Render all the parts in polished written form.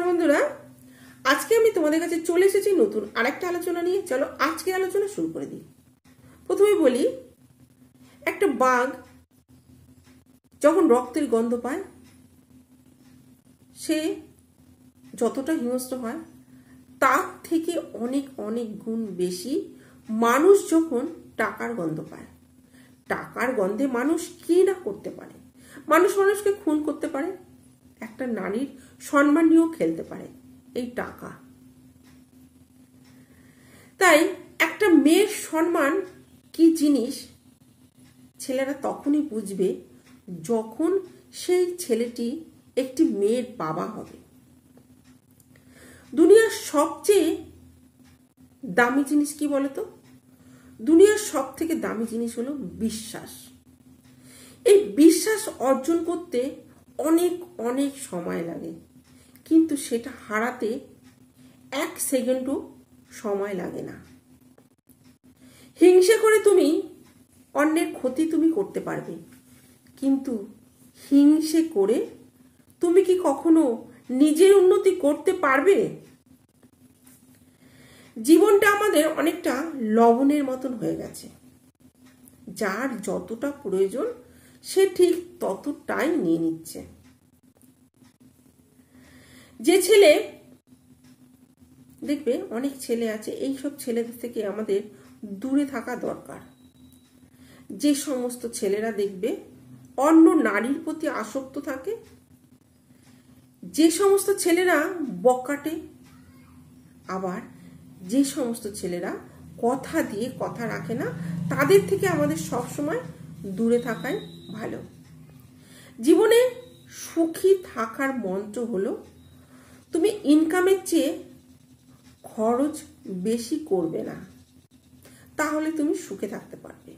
বন্ধুরা, আজকে আমি তোমাদের কাছে চলে এসেছি নতুন আরেকটা আলোচনা নিয়ে। চলো আজকে আলোচনা শুরু করে দিই। প্রথমে বলি, একটা বাঘ যখন রক্তের গন্ধ পায় সে যতটা হিংস্র হয় তার থেকে অনেক অনেক গুণ বেশি মানুষ যখন টাকার গন্ধ পায়। টাকার গন্ধে মানুষ কি না করতে পারে। মানুষ মানুষকে খুন করতে পারে, একটা নারীর সম্মান নিয়েও খেলতে পারে এই টাকা। তাই একটা মেয়ের সম্মান কি জিনিস ছেলেরা তখনই বুঝবে যখন সেই ছেলেটি একটি মেয়ের বাবা হবে। দুনিয়ার সবচেয়ে দামি জিনিস কি বলতো? দুনিয়ার সব থেকে দামি জিনিস হলো বিশ্বাস। এই বিশ্বাস অর্জন করতে অনেক অনেক সময় লাগে, কিন্তু সেটা হারাতে 1 সেকেন্ডও সময় লাগে না। হিংসা করে তুমি অন্যের ক্ষতি তুমি করতে পারবে, কিন্তু হিংসে করে তুমি কি কখনো নিজের উন্নতি করতে পারবে? জীবনটা আমাদের অনেকটা লবণের মতন হয়ে গেছে। যার যতটা প্রয়োজন সে ঠিক ততটাই নিয়ে নিচ্ছে। যে ছেলে দেখবে, অনেক ছেলে আছে, এইসব ছেলেদের থেকে আমাদের দূরে থাকা দরকার। যে সমস্ত ছেলেরা দেখবে অন্য নারীর প্রতি আসক্ত থাকে, যে সমস্ত ছেলেরা বকাটে, আবার যে সমস্ত ছেলেরা কথা দিয়ে কথা রাখে না, তাদের থেকে আমাদের সব সময় দূরে থাকাই ভালো। জীবনে সুখী থাকার মন্ত্র হলো তুমি ইনকামের চেয়ে খরচ বেশি করবে না, তাহলে তুমি সুখে থাকতে পারবে।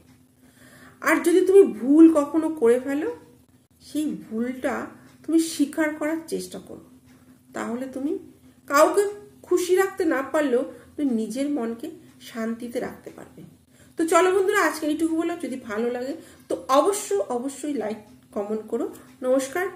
আর যদি তুমি ভুল কখনো করে ফেলো, সেই ভুলটা তুমি স্বীকার করার চেষ্টা করো, তাহলে তুমি কাউকে খুশি রাখতে না পারলেও তুমি নিজের মনকে শান্তিতে রাখতে পারবে। তো চলো বন্ধুরা, আজকে এইটুকু বললাম। যদি ভালো লাগে তো অবশ্যই লাইক কমেন্ট করো। নমস্কার।